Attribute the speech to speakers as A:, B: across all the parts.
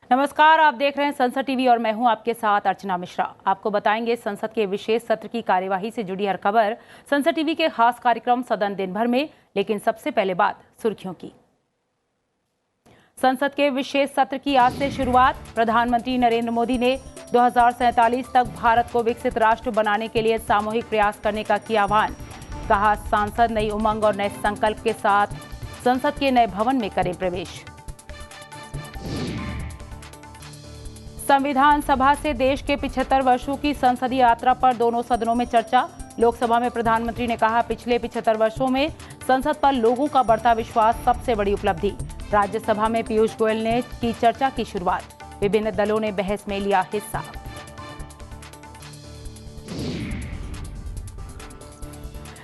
A: नमस्कार, आप देख रहे हैं संसद टीवी और मैं हूं आपके साथ अर्चना मिश्रा। आपको बताएंगे संसद के विशेष सत्र की कार्यवाही से जुड़ी हर खबर संसद टीवी के खास कार्यक्रम सदन दिन भर में। लेकिन सबसे पहले बात सुर्खियों की। संसद के विशेष सत्र की आज से शुरुआत। प्रधानमंत्री नरेंद्र मोदी ने 2047 तक भारत को विकसित राष्ट्र बनाने के लिए सामूहिक प्रयास करने का किया आह्वान। कहा, सांसद नई उमंग और नए संकल्प के साथ संसद के नए भवन में करें प्रवेश। संविधान सभा से देश के 75 वर्षों की संसदीय यात्रा पर दोनों सदनों में चर्चा। लोकसभा में प्रधानमंत्री ने कहा, पिछले 75 वर्षों में संसद पर लोगों का बढ़ता विश्वास सबसे बड़ी उपलब्धि। राज्यसभा में पीयूष गोयल ने की चर्चा की शुरुआत। विभिन्न दलों ने बहस में लिया हिस्सा।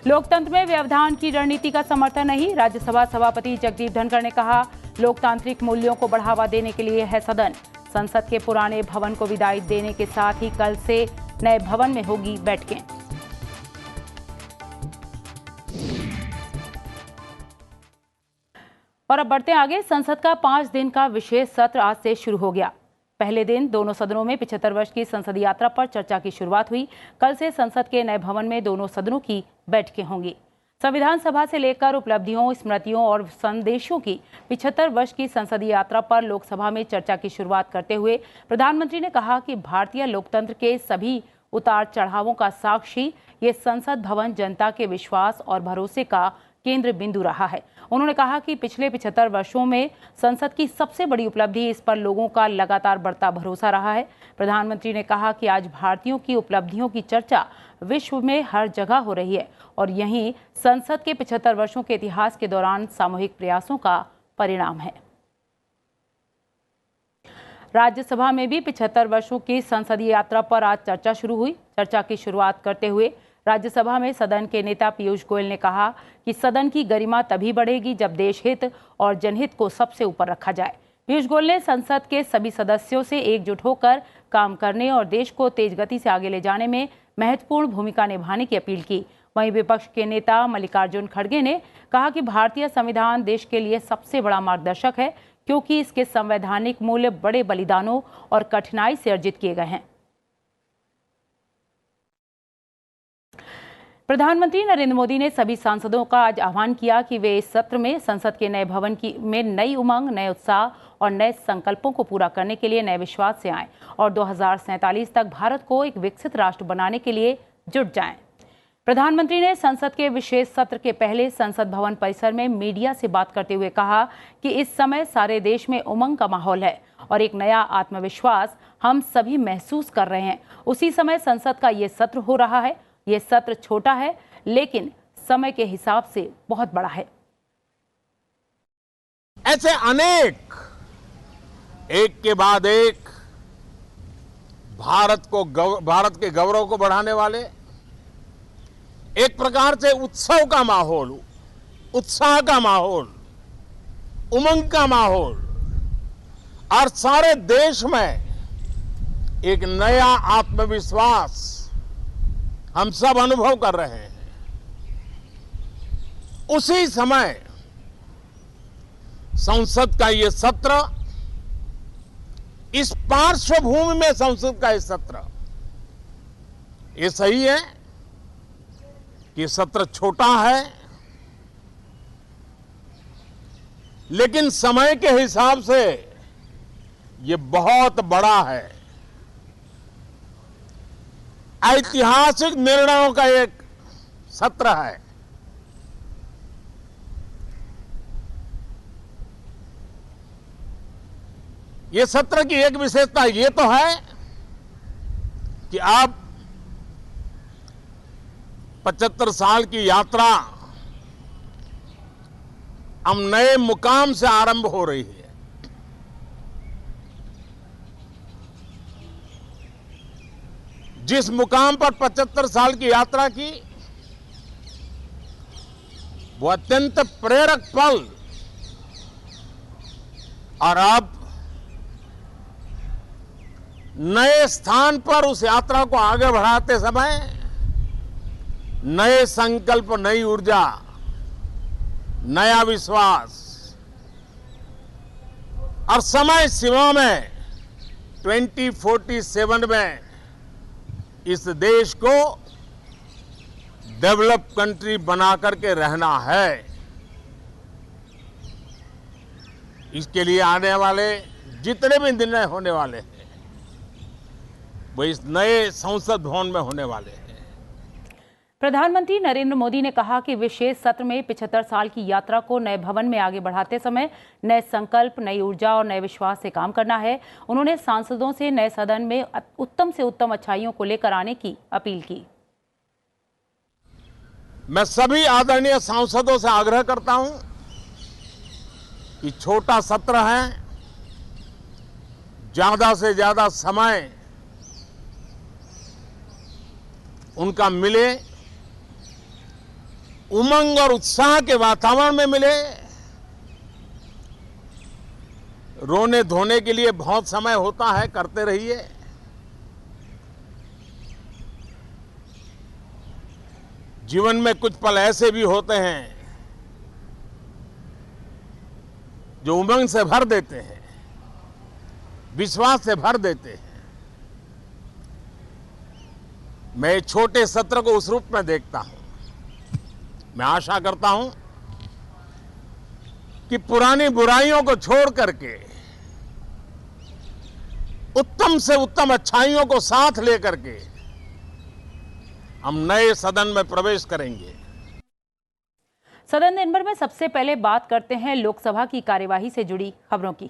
A: लोकतंत्र में व्यवधान की रणनीति का समर्थन नहीं। राज्यसभा सभापति जगदीप धनखड़ ने कहा, लोकतांत्रिक मूल्यों को बढ़ावा देने के लिए है सदन। संसद के पुराने भवन को विदाई देने के साथ ही कल से नए भवन में होगी बैठकें। और अब बढ़ते आगे। संसद का 5 दिन का विशेष सत्र आज से शुरू हो गया। पहले दिन दोनों सदनों में 75 वर्ष की संसदीय यात्रा पर चर्चा की शुरुआत हुई। कल से संसद के नए भवन में दोनों सदनों की बैठकें होंगी। संविधान सभा से लेकर उपलब्धियों, स्मृतियों और संदेशों की 75 वर्ष की संसदीय यात्रा पर लोकसभा में चर्चा की शुरुआत करते हुए प्रधानमंत्री ने कहा कि भारतीय लोकतंत्र के सभी उतार चढ़ावों का साक्षी ये संसद भवन जनता के विश्वास और भरोसे का केंद्र बिंदु रहा है। उन्होंने कहा कि पिछले 75 वर्षों में संसद की सबसे बड़ी उपलब्धि इस पर लोगों का लगातार बढ़ता भरोसा रहा है। प्रधानमंत्री ने कहा कि आज भारतीयों की उपलब्धियों की चर्चा विश्व में हर जगह हो रही है और यही संसद के 75 वर्षों के इतिहास के दौरान सामूहिक प्रयासों का परिणाम है। राज्यसभा में भी 75 वर्षों की संसदीय यात्रा पर आज चर्चा शुरू हुई। चर्चा की शुरुआत करते हुए राज्यसभा में सदन के नेता पीयूष गोयल ने कहा कि सदन की गरिमा तभी बढ़ेगी जब देश हित और जनहित को सबसे ऊपर रखा जाए। पीयूष गोयल ने संसद के सभी सदस्यों से एकजुट होकर काम करने और देश को तेज गति से आगे ले जाने में महत्वपूर्ण भूमिका निभाने की अपील की। वहीं विपक्ष के नेता मल्लिकार्जुन खड़गे ने कहा कि भारतीय संविधान देश के लिए सबसे बड़ा मार्गदर्शक है, क्योंकि इसके संवैधानिक मूल्य बड़े बलिदानों और कठिनाई से अर्जित किए गए हैं। प्रधानमंत्री नरेंद्र मोदी ने सभी सांसदों का आज आह्वान किया कि वे इस सत्र में संसद के नए भवन में नई उमंग, नए उत्साह और नए संकल्पों को पूरा करने के लिए नए विश्वास से आएं और 2047 तक भारत को एक विकसित राष्ट्र बनाने के लिए जुट जाएं। प्रधानमंत्री ने संसद के विशेष सत्र के पहले संसद भवन परिसर में मीडिया से बात करते हुए कहा कि इस समय सारे देश में उमंग का माहौल है और एक नया आत्मविश्वास हम सभी महसूस कर रहे हैं। उसी समय संसद का ये सत्र हो रहा है। ये सत्र छोटा है लेकिन समय के हिसाब से बहुत बड़ा है।
B: ऐसे अनेक एक के बाद एक भारत के गौरव को बढ़ाने वाले, एक प्रकार से उत्सव का माहौल, उत्साह का माहौल, उमंग का माहौल और सारे देश में एक नया आत्मविश्वास हम सब अनुभव कर रहे हैं। उसी समय संसद का ये सत्र, इस पार्श्वभूमि में संसद का ये सत्र, ये सही है कि सत्र छोटा है, लेकिन समय के हिसाब से ये बहुत बड़ा है। ऐतिहासिक निर्णयों का एक सत्र है। ये सत्र की एक विशेषता ये तो है कि आप 75 साल की यात्रा हम नए मुकाम से आरंभ हो रही है। जिस मुकाम पर 75 साल की यात्रा की, वो अत्यंत प्रेरक पल, और अब नए स्थान पर उस यात्रा को आगे बढ़ाते समय नए संकल्प, नई ऊर्जा, नया विश्वास और समय सीमा में 2047 में इस देश को डेवलप कंट्री बना करके रहना है। इसके लिए आने वाले जितने भी निर्णय होने वाले हैं वो इस नए संसद भवन में होने वाले हैं।
A: प्रधानमंत्री नरेंद्र मोदी ने कहा कि विशेष सत्र में 75 साल की यात्रा को नए भवन में आगे बढ़ाते समय नए संकल्प, नई ऊर्जा और नए विश्वास से काम करना है। उन्होंने सांसदों से नए सदन में उत्तम से उत्तम अच्छाइयों को लेकर आने की अपील की।
B: मैं सभी आदरणीय सांसदों से आग्रह करता हूं कि छोटा सत्र है, ज्यादा से ज्यादा समय उनका मिले, उमंग और उत्साह के वातावरण में मिले। रोने धोने के लिए बहुत समय होता है, करते रहिए। जीवन में कुछ पल ऐसे भी होते हैं जो उमंग से भर देते हैं, विश्वास से भर देते हैं। मैं छोटे सत्र को उस रूप में देखता हूं। मैं आशा करता हूं कि पुरानी बुराइयों को छोड़ करके उत्तम से उत्तम अच्छाइयों को साथ लेकर के हम नए सदन में प्रवेश करेंगे।
A: सदन दिन भर में सबसे पहले बात करते हैं लोकसभा की कार्यवाही से जुड़ी खबरों की।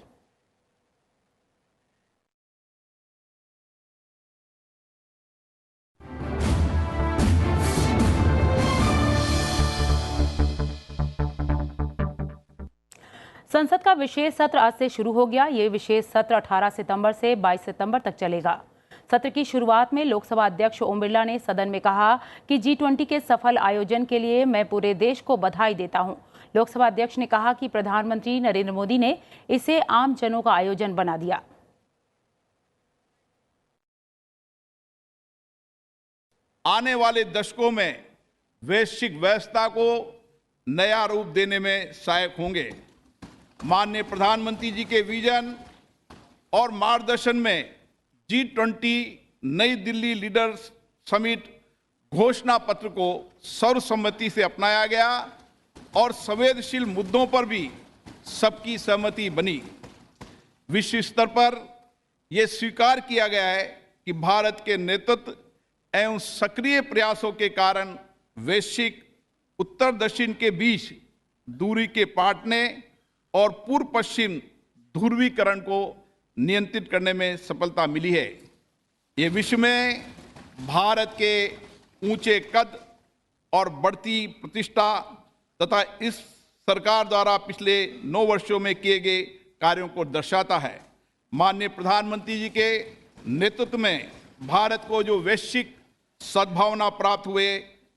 A: संसद का विशेष सत्र आज से शुरू हो गया। ये विशेष सत्र 18 सितंबर से 22 सितंबर तक चलेगा। सत्र की शुरुआत में लोकसभा अध्यक्ष ओम बिरला ने सदन में कहा कि G20 के सफल आयोजन के लिए मैं पूरे देश को बधाई देता हूं। लोकसभा अध्यक्ष ने कहा कि प्रधानमंत्री नरेंद्र मोदी ने इसे आम जनों का आयोजन बना दिया।
C: आने वाले दशकों में वैश्विक व्यवस्था को नया रूप देने में सहायक होंगे। माननीय प्रधानमंत्री जी के विजन और मार्गदर्शन में G20 नई दिल्ली लीडर्स समिट घोषणा पत्र को सर्वसम्मति से अपनाया गया और संवेदनशील मुद्दों पर भी सबकी सहमति बनी। विश्व स्तर पर यह स्वीकार किया गया है कि भारत के नेतृत्व एवं सक्रिय प्रयासों के कारण वैश्विक उत्तर दक्षिण के बीच दूरी के पाटने और पूर्व पश्चिम ध्रुवीकरण को नियंत्रित करने में सफलता मिली है। ये विश्व में भारत के ऊंचे कद और बढ़ती प्रतिष्ठा तथा इस सरकार द्वारा पिछले 9 वर्षों में किए गए कार्यों को दर्शाता है। माननीय प्रधानमंत्री जी के नेतृत्व में भारत को जो वैश्विक सद्भावना प्राप्त हुए,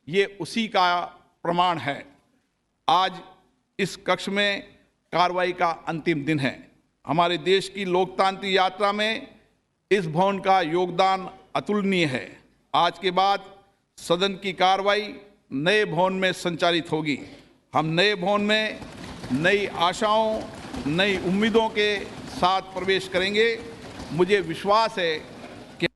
C: ये उसी का प्रमाण है। आज इस कक्ष में कार्रवाई का अंतिम दिन है। हमारे देश की लोकतांत्रिक यात्रा में इस भवन का योगदान अतुलनीय है। आज के बाद सदन की कार्रवाई नए भवन में संचालित होगी। हम नए भवन में नई आशाओं, नई उम्मीदों के साथ प्रवेश करेंगे। मुझे विश्वास है कि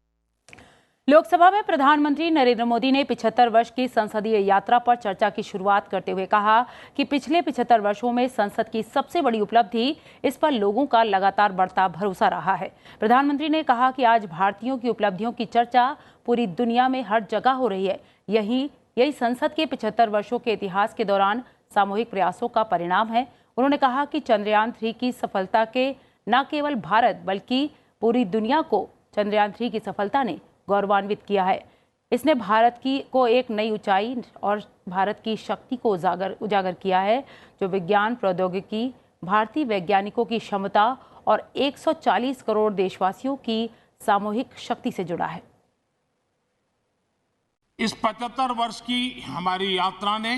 A: लोकसभा में प्रधानमंत्री नरेंद्र मोदी ने 75 वर्ष की संसदीय यात्रा पर चर्चा की शुरुआत करते हुए कहा कि पिछले 75 वर्षों में संसद की सबसे बड़ी उपलब्धि इस पर लोगों का लगातार बढ़ता भरोसा रहा है। प्रधानमंत्री ने कहा कि आज भारतीयों की उपलब्धियों की चर्चा पूरी दुनिया में हर जगह हो रही है। यही संसद के 75 वर्षों के इतिहास के दौरान सामूहिक प्रयासों का परिणाम है। उन्होंने कहा कि चंद्रयान 3 की सफलता के न केवल भारत बल्कि पूरी दुनिया को चंद्रयान 3 की सफलता ने गौरवान्वित किया है। इसने भारत को एक नई ऊंचाई और भारत की शक्ति को उजागर किया है, जो विज्ञान, प्रौद्योगिकी, भारतीय वैज्ञानिकों की क्षमता और 140 करोड़ देशवासियों की सामूहिक शक्ति से जुड़ा है।
B: इस 75 वर्ष की हमारी यात्रा ने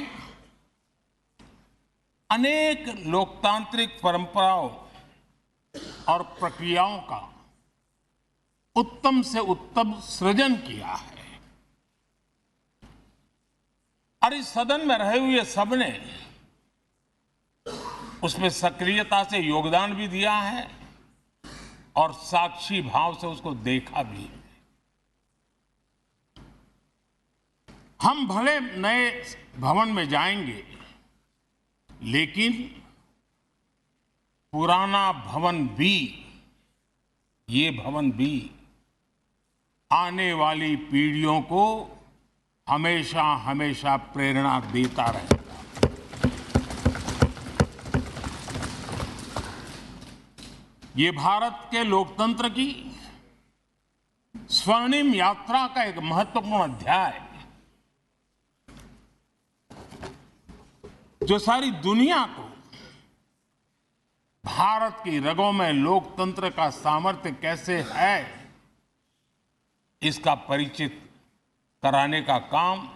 B: अनेक लोकतांत्रिक परंपराओं और प्रक्रियाओं का उत्तम से उत्तम सृजन किया है और इस सदन में रहे हुए सबने उसमें सक्रियता से योगदान भी दिया है और साक्षी भाव से उसको देखा भी। हम भले नए भवन में जाएंगे, लेकिन पुराना भवन भी, ये भवन भी आने वाली पीढ़ियों को हमेशा हमेशा प्रेरणा देता रहेगा। ये भारत के लोकतंत्र की स्वर्णिम यात्रा का एक महत्वपूर्ण अध्याय है, जो सारी दुनिया को भारत की रगों में लोकतंत्र का सामर्थ्य कैसे है, इसका परिचित कराने का काम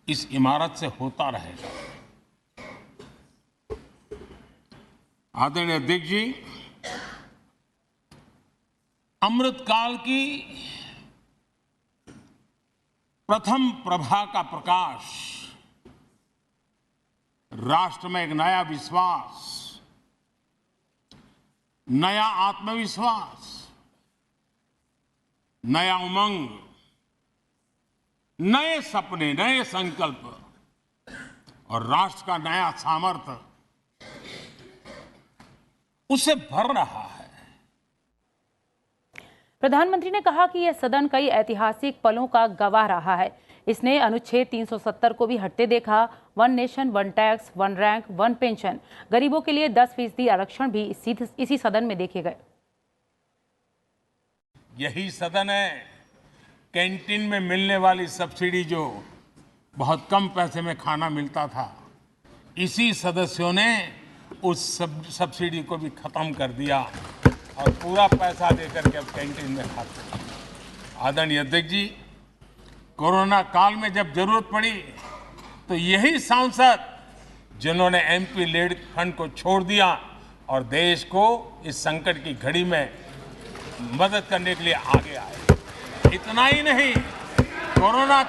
B: इस इमारत से होता रहेगा। आदरणीय अध्यक्ष जी, अमृतकाल की प्रथम प्रभा का प्रकाश राष्ट्र में एक नया विश्वास, नया आत्मविश्वास, नया उमंग, नए सपने, नए संकल्प और राष्ट्र का नया सामर्थ्य उसे भर रहा है।
A: प्रधानमंत्री ने कहा कि यह सदन कई ऐतिहासिक पलों का गवाह रहा है। इसने अनुच्छेद 370 को भी हटते देखा। One nation, one tax, one rank, one pension, गरीबों के लिए 10% आरक्षण भी इसी सदन में देखे गए।
B: यही सदन है कैंटीन में मिलने वाली सब्सिडी, जो बहुत कम पैसे में खाना मिलता था, इसी सदस्यों ने उस सब्सिडी को भी खत्म कर दिया और पूरा पैसा देकर के अब कैंटीन में खाते हैं। आदरणीय अध्यक्ष जी, कोरोना काल में जब जरूरत पड़ी तो यही सांसद जिन्होंने एमपी लेड फंड को छोड़ दिया और देश को इस संकट की घड़ी में मदद करने के लिए आगे आए। इतना ही नहीं, कोरोना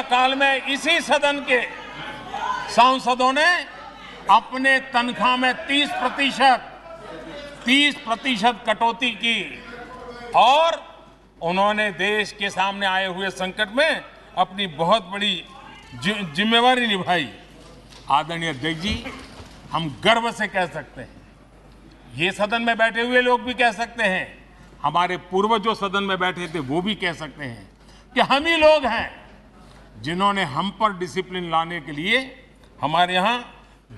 B: काल में इसी सदन के सांसदों ने अपने तनख्वाह में 30% कटौती की और उन्होंने देश के सामने आए हुए संकट में अपनी बहुत बड़ी जिम्मेवारी निभाई। आदरणीय अध्यक्ष जी, हम गर्व से कह सकते हैं, ये सदन में बैठे हुए लोग भी कह सकते हैं, हमारे पूर्वज जो सदन में बैठे थे वो भी कह सकते हैं कि हम ही लोग हैं जिन्होंने हम पर डिसिप्लिन लाने के लिए हमारे यहाँ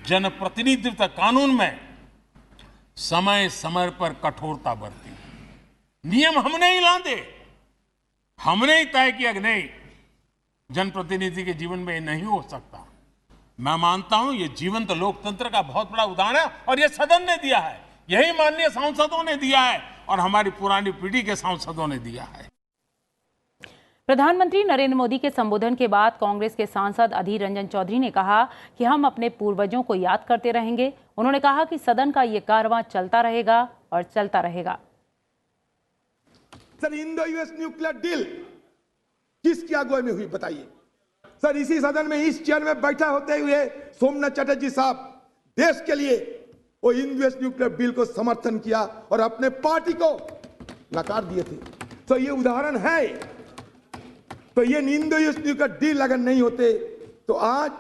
B: जनप्रतिनिधित्व कानून में समय समय पर कठोरता बरती। नियम हमने ही लादे, हमने ही तय किया कि नहीं, जनप्रतिनिधि के जीवन में ये नहीं हो सकता। मैं मानता हूं ये जीवंत लोकतंत्र का बहुत बड़ा उदाहरण है और ये सदन ने दिया है, यही माननीय सांसदों ने दिया है और हमारी पुरानी पीढ़ी के सांसदों ने दिया है।
A: प्रधानमंत्री नरेंद्र मोदी के संबोधन के बाद कांग्रेस के सांसद अधीर रंजन चौधरी ने कहा कि हम अपने पूर्वजों को याद करते रहेंगे। उन्होंने कहा कि सदन का ये कारवां चलता रहेगा और चलता रहेगा।
D: Sir, Indo US nuclear deal किसकी अगुवाई में हुई बताइए? सर, इसी सदन में इस चेयर में बैठा होते हुए सोमनाथ चटर्जी साहब देश के लिए वो इंडो यूएस न्यूक्लियर बिल को समर्थन किया और अपने पार्टी को नकार दिए थे। तो ये उदाहरण है। तो ये इंडो यूएस न्यूक्लियर डील अगर नहीं होते तो आज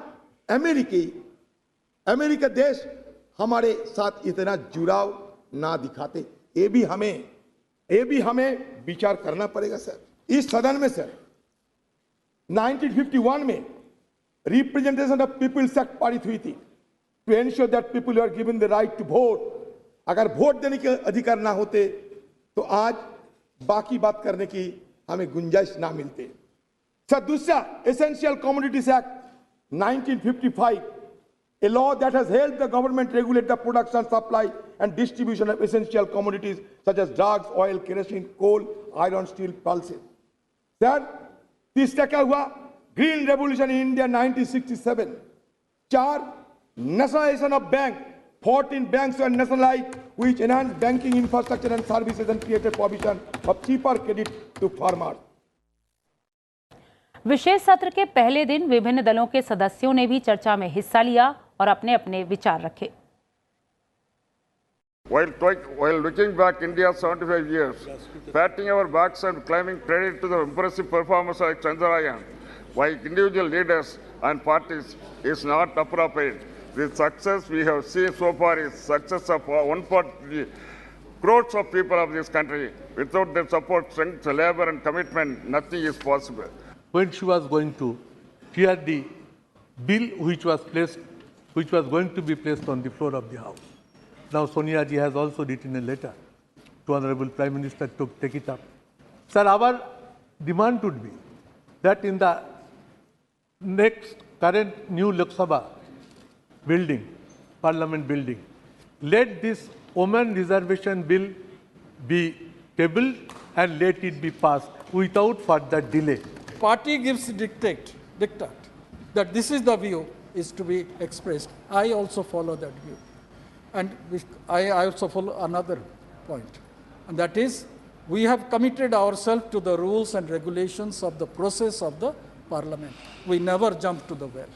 D: अमेरिका देश हमारे साथ इतना जुड़ाव ना दिखाते। ये भी हमें विचार करना पड़ेगा सर। इस सदन में सर 1951 में रिप्रेजेंटेशन ऑफ पीपल्स एक्ट पारित हुई थी to ensure that people are given the right to vote. अगर वोट देने के अधिकार ना होते तो आज बाकी बात करने की हमें गुंजाइश ना मिलते। सर, दूसरा essential commodities act 1955, a law that has helped the government regulate the production, supply and distribution of essential commodities such as drugs, oil, kerosene, coal, iron, steel, pulses. Sir, तीसरा क्या हुआ? Green revolution in India 1967। 4, nationalization of bank. 14 banks were nationalized which enhanced banking infrastructure and services and created provision of cheaper credit to farmers.
A: विशेष सत्र के पहले दिन विभिन्न दलों के सदस्यों ने भी चर्चा में हिस्सा लिया और अपने अपने विचार रखे।
E: While looking back India 75 years, patting our backs and claiming credit to the impressive performance like Chandrayaan by individual leaders and parties is not appropriate. The success we have seen so far is success of 140 crores of people of this country. Without their support, strength, labor and commitment, nothing is possible.
F: When she was going to hear the bill which was going to be placed on the floor of the House. Now Sonia ji has also written a letter to Honorable Prime Minister to take it up. Sir, our demand would be that in the next current new Lok Sabha building, Parliament building, let this women reservation bill be tabled and let it be passed without further delay.
G: Party gives dictate that this is the view is to be expressed. I also follow that view. And I also follow another point, and that is we have committed ourselves to the rules and regulations of the process of the Parliament. We never jump to the well.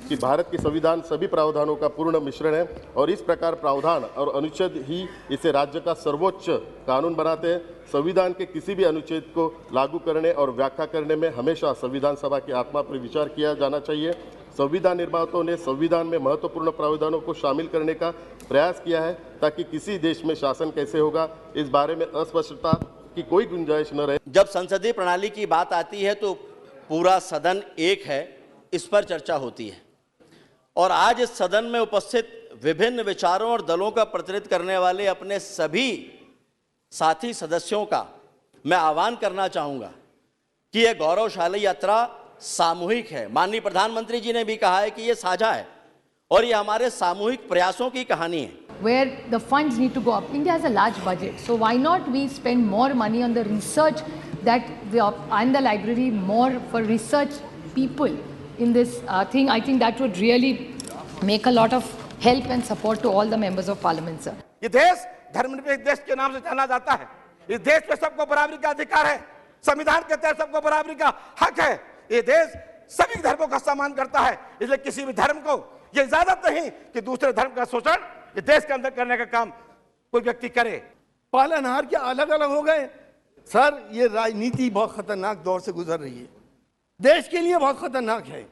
H: कि भारत की संविधान सभी प्रावधानों का पूर्ण मिश्रण है और इस प्रकार प्रावधान और अनुच्छेद ही इसे राज्य का सर्वोच्च कानून बनाते हैं। संविधान के किसी भी अनुच्छेद को लागू करने और व्याख्या करने में हमेशा संविधान सभा की आत्मा पर विचार किया जाना चाहिए। संविधान निर्माताओं ने संविधान में महत्वपूर्ण प्रावधानों को शामिल करने का प्रयास किया है ताकि किसी देश में शासन कैसे होगा इस बारे में अस्पष्टता की कोई गुंजाइश न रहे।
I: जब संसदीय प्रणाली की बात आती है तो पूरा सदन एक है, इस पर चर्चा होती है और आज इस सदन में उपस्थित विभिन्न विचारों और दलों का प्रतिनिधित्व करने वाले अपने सभी साथी सदस्यों का मैं आह्वान करना चाहूँगा कि यह गौरवशाली यात्रा सामूहिक है। माननीय प्रधानमंत्री जी ने भी कहा है कि ये साझा है और ये हमारे सामूहिक प्रयासों की कहानी है।
J: Where the funds need to go up. India has a large budget, so why not we spend more money on the research that and the library more for research people in this thing. I think that would really make a lot of help and support to all the members of Parliament, sir.
K: ये देश धर्मनिरपेक्ष देश के नाम से जाना जाता है। इस देश में सबको बराबरी का अधिकार है। संविधान के तहत सबको बराबरी का हक है। ये देश सभी धर्मों का सम्मान करता है, इसलिए किसी भी धर्म को ये इजाजत नहीं कि दूसरे धर्म का शोषण ये देश के अंदर करने का काम कोई व्यक्ति करे।
L: पालनहार क्या अलग अलग हो गए? सर, ये राजनीति बहुत खतरनाक दौर से गुजर रही है, देश के लिए बहुत खतरनाक है।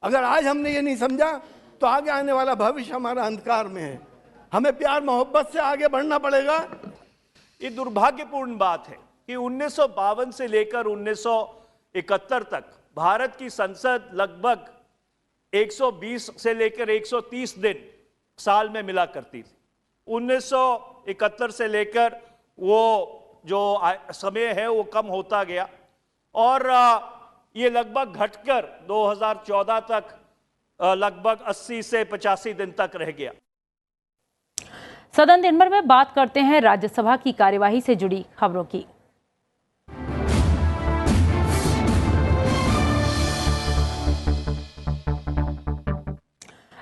L: अगर आज हमने ये नहीं समझा तो आगे आने वाला भविष्य हमारा अंधकार में है। हमें प्यार मोहब्बत से आगे बढ़ना पड़ेगा।
M: ये दुर्भाग्यपूर्ण बात है कि 1952 से लेकर 1971 तक भारत की संसद लगभग 120 से लेकर 130 दिन साल में मिला करती थी। 1971 से लेकर वो जो समय है वो कम होता गया और ये लगभग घटकर 2014 तक लगभग 80 से 85 दिन तक रह गया।
A: सदन दिन भर में बात करते हैं राज्यसभा की कार्यवाही से जुड़ी खबरों की।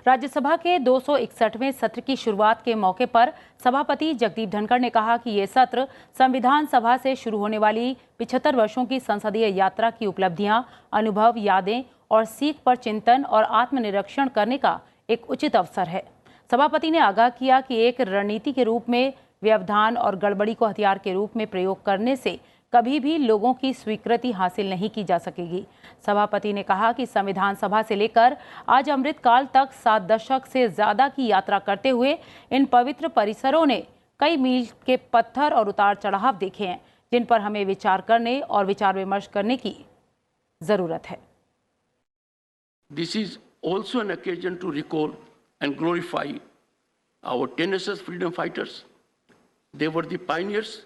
A: राज्यसभा के 261वें सत्र की शुरुआत के मौके पर सभापति जगदीप धनखड़ ने कहा कि ये सत्र संविधान सभा से शुरू होने वाली 75 वर्षों की संसदीय यात्रा की उपलब्धियां, अनुभव, यादें और सीख पर चिंतन और आत्मनिरीक्षण करने का एक उचित अवसर है। सभापति ने आगाह किया कि एक रणनीति के रूप में व्यवधान और गड़बड़ी को हथियार के रूप में प्रयोग करने से कभी भी लोगों की स्वीकृति हासिल नहीं की जा सकेगी। सभापति ने कहा कि संविधान सभा से लेकर आज अमृतकाल तक 7 दशक से ज्यादा की यात्रा करते हुए इन पवित्र परिसरों ने कई मील के पत्थर और उतार चढ़ाव देखे हैं, जिन पर हमें विचार करने और विचार विमर्श करने की जरूरत है।
N: This is also an occasion to recall and glorify our tenacious freedom fighters. They were the pioneers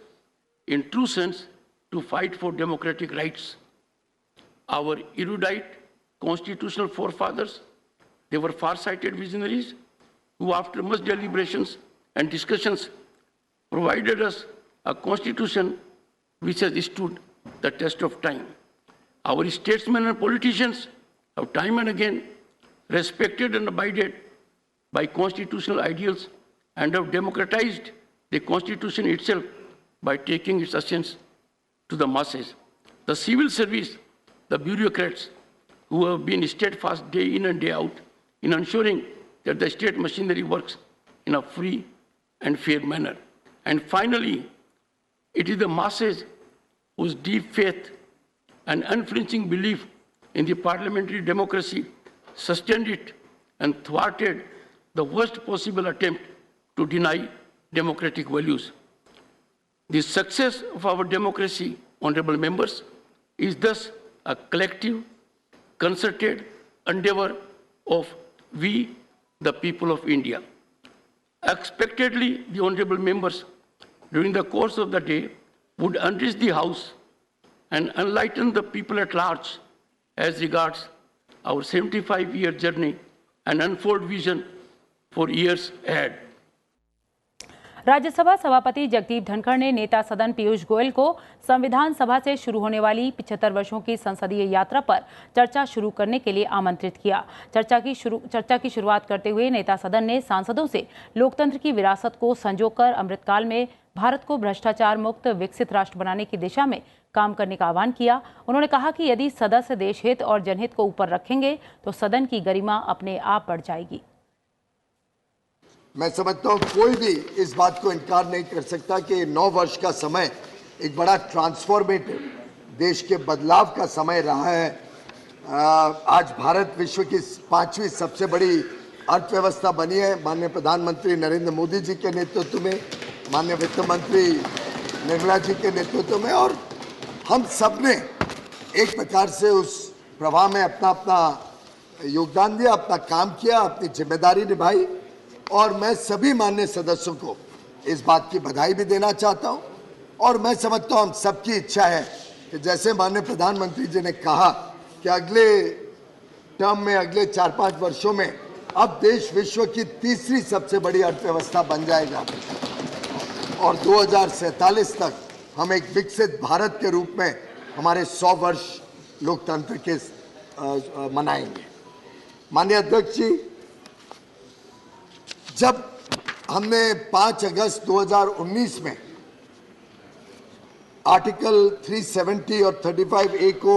N: in true sense to fight for democratic rights. Our erudite constitutional forefathers, they were far-sighted visionaries who, after much deliberations and discussions, provided us a constitution which has stood the test of time. Our statesmen and politicians have time and again respected and abided by constitutional ideals and have democratized the Constitution itself by taking its essence to the masses. The civil service, the bureaucrats who have been steadfast day in and day out in ensuring that the state machinery works in a free, and fair manner. And finally, it is the masses whose deep faith and unflinching belief in the parliamentary democracy sustained it and thwarted the worst possible attempt to deny democratic values. The success of our democracy, honorable members, is thus a collective, concerted endeavor of we, the people of India. Expectedly, the honorable members, during the course of the day, would enrich the House and enlighten the people at large as regards our 75-year journey and unfold vision for years ahead.
A: Rajya Sabha सभापति जगदीप धनखड़ ने नेता सदन पीयूष गोयल को संविधान सभा से शुरू होने वाली 75 वर्षों की संसदीय यात्रा पर चर्चा शुरू करने के लिए आमंत्रित किया। चर्चा की शुरुआत करते हुए नेता सदन ने सांसदों से लोकतंत्र की विरासत को संजोकर अमृतकाल में भारत को भ्रष्टाचार मुक्त विकसित राष्ट्र बनाने की दिशा में काम करने का आह्वान किया। उन्होंने कहा कि यदि सदस्य देश हित और जनहित को ऊपर रखेंगे तो सदन की गरिमा अपने आप बढ़ जाएगी।
O: मैं समझता हूं कोई भी इस बात को इनकार नहीं कर सकता कि 9 वर्ष का समय एक बड़ा ट्रांसफॉर्मेटिव देश के बदलाव का समय रहा है। आज भारत विश्व की 5वीं सबसे बड़ी अर्थव्यवस्था बनी है। माननीय प्रधानमंत्री नरेंद्र मोदी जी के नेतृत्व में, माननीय वित्त मंत्री निर्मला जी के नेतृत्व में, और हम सब ने एक प्रकार से उस प्रवाह में अपना अपना योगदान दिया, अपना काम किया, अपनी जिम्मेदारी निभाई। और मैं सभी माननीय सदस्यों को इस बात की बधाई भी देना चाहता हूं। और मैं समझता हूं हम सबकी इच्छा है कि जैसे माननीय प्रधानमंत्री जी ने कहा कि अगले टर्म में, अगले 4-5 वर्षों में अब देश विश्व की 3री सबसे बड़ी अर्थव्यवस्था बन जाएगा और 2047 तक हम एक विकसित भारत के रूप में हमारे 100 वर्ष लोकतंत्र के मनाएंगे। माननीय अध्यक्ष जी, जब हमने 5 अगस्त 2019 में आर्टिकल 370 और 35A को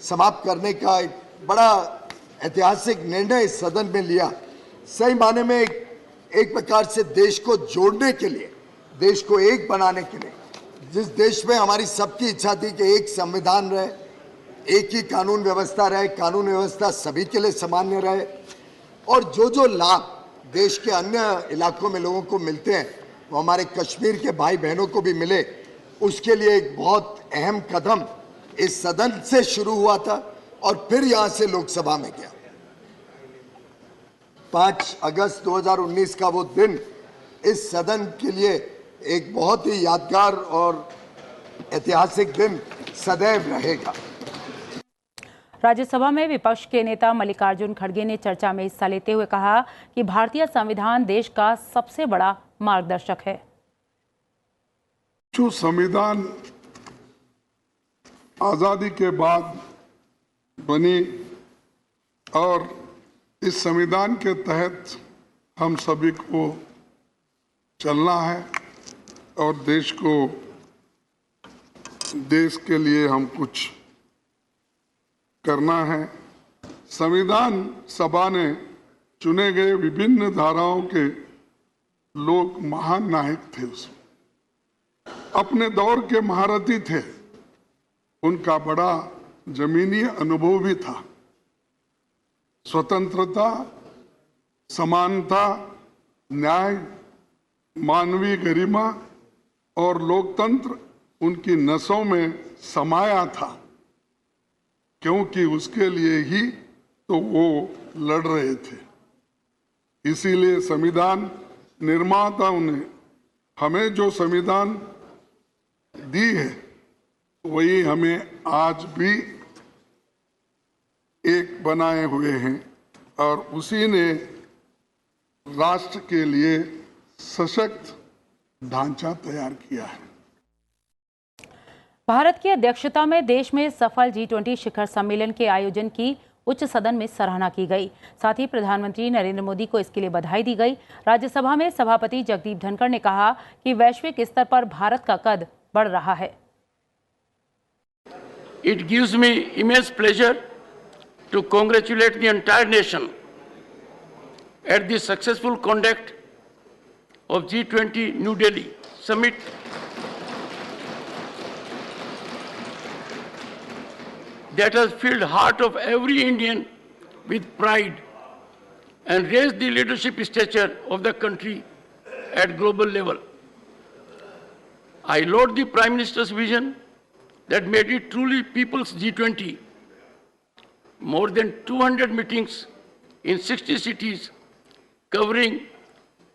O: समाप्त करने का एक बड़ा ऐतिहासिक निर्णय इस सदन में लिया, सही माने में एक प्रकार से देश को जोड़ने के लिए, देश को एक बनाने के लिए, जिस देश में हमारी सबकी इच्छा थी कि एक संविधान रहे, एक ही कानून व्यवस्था रहे, कानून व्यवस्था सभी के लिए सामान्य रहे, और जो लाभ देश के अन्य इलाकों में लोगों को मिलते हैं वो हमारे कश्मीर के भाई बहनों को भी मिले, उसके लिए एक बहुत अहम कदम इस सदन से शुरू हुआ था और फिर यहां से लोकसभा में गया। 5 अगस्त 2019 का वो दिन इस सदन के लिए एक बहुत ही यादगार और ऐतिहासिक दिन सदैव रहेगा।
A: राज्यसभा में विपक्ष के नेता मल्लिकार्जुन खड़गे ने चर्चा में हिस्सा लेते हुए कहा कि भारतीय संविधान देश का सबसे बड़ा मार्गदर्शक है।
P: जो संविधान आजादी के बाद बनी और इस संविधान के तहत हम सभी को चलना है और देश के लिए हम कुछ करना है। संविधान सभा ने चुने गए विभिन्न धाराओं के लोग महान नायक थे, उसमें अपने दौर के महारथी थे, उनका बड़ा जमीनी अनुभव भी था। स्वतंत्रता, समानता, न्याय, मानवीय गरिमा और लोकतंत्र उनकी नसों में समाया था, क्योंकि उसके लिए ही तो वो लड़ रहे थे। इसीलिए संविधान निर्माताओं ने हमें जो संविधान दी है वही हमें आज भी एक बनाए हुए हैं और उसी ने राष्ट्र के लिए सशक्त ढांचा तैयार किया है।
A: भारत की अध्यक्षता में देश में सफल G20 शिखर सम्मेलन के आयोजन की उच्च सदन में सराहना की गई। साथ ही प्रधानमंत्री नरेंद्र मोदी को इसके लिए बधाई दी गई। राज्यसभा में सभापति जगदीप धनखड़ ने कहा कि वैश्विक स्तर पर भारत का कद बढ़ रहा है।
N: It gives me immense pleasure to congratulate the entire nation at the successful conduct of G20 New Delhi summit that has filled the heart of every Indian with pride and raised the leadership stature of the country at global level. I laud the Prime Minister's vision that made it truly people's G20. More than 200 meetings in 60 cities covering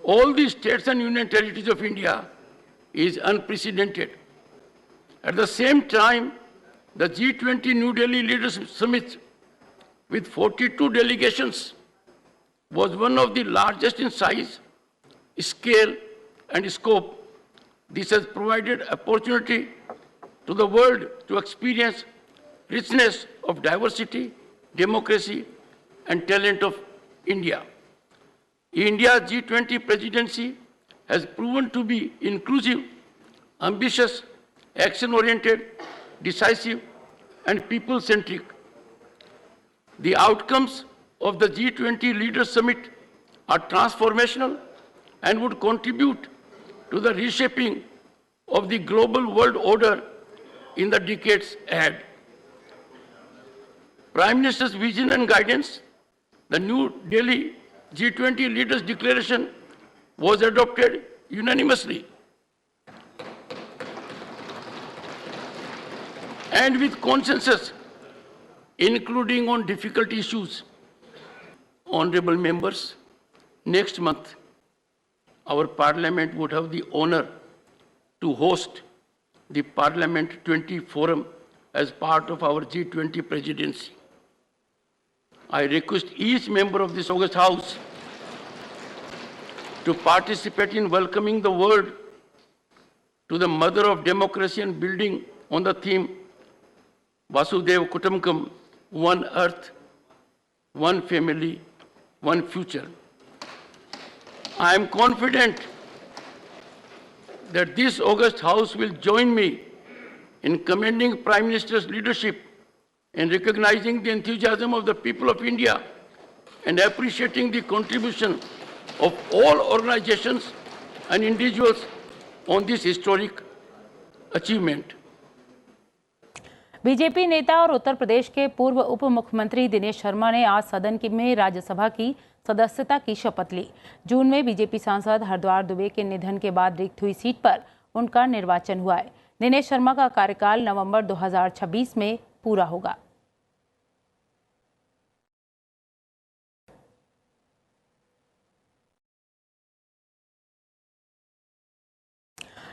N: all the states and union territories of India is unprecedented. At the same time, the G20 New Delhi Leaders Summit with 42 delegations was one of the largest in size, scale, and scope. This has provided opportunity to the world to experience richness of diversity, democracy, and talent of India. India's G20 presidency has proven to be inclusive, ambitious, action-oriented, decisive, and people-centric. The outcomes of the G20 Leaders Summit are transformational and would contribute to the reshaping of the global world order in the decades ahead. Prime Minister's vision and guidance, the New Delhi G20 Leaders Declaration was adopted unanimously and with consensus, including on difficult issues. Honorable members, next month, our Parliament would have the honor to host the Parliament 20 Forum as part of our G20 presidency. I request each member of this august House to participate in welcoming the world to the mother of democracy and building on the theme Vasudhaiva Kutumbakam, one earth, one family, one future. I am confident that this august House will join me in commending Prime Minister's leadership in recognizing the enthusiasm of the people of India and appreciating the contribution of all organizations and individuals on this historic achievement.
A: BJP नेता और उत्तर प्रदेश के पूर्व उप मुख्यमंत्री दिनेश शर्मा ने आज सदन में राज्यसभा की सदस्यता की शपथ ली। जून में बीजेपी सांसद हरद्वार दुबे के निधन के बाद रिक्त हुई सीट पर उनका निर्वाचन हुआ है। दिनेश शर्मा का कार्यकाल नवंबर 2026 में पूरा होगा।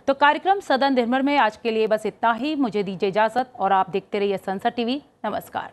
A: तो कार्यक्रम सदन दिन भर में आज के लिए बस इतना ही। मुझे दीजिए इजाजत और आप देखते रहिए संसद टीवी। नमस्कार।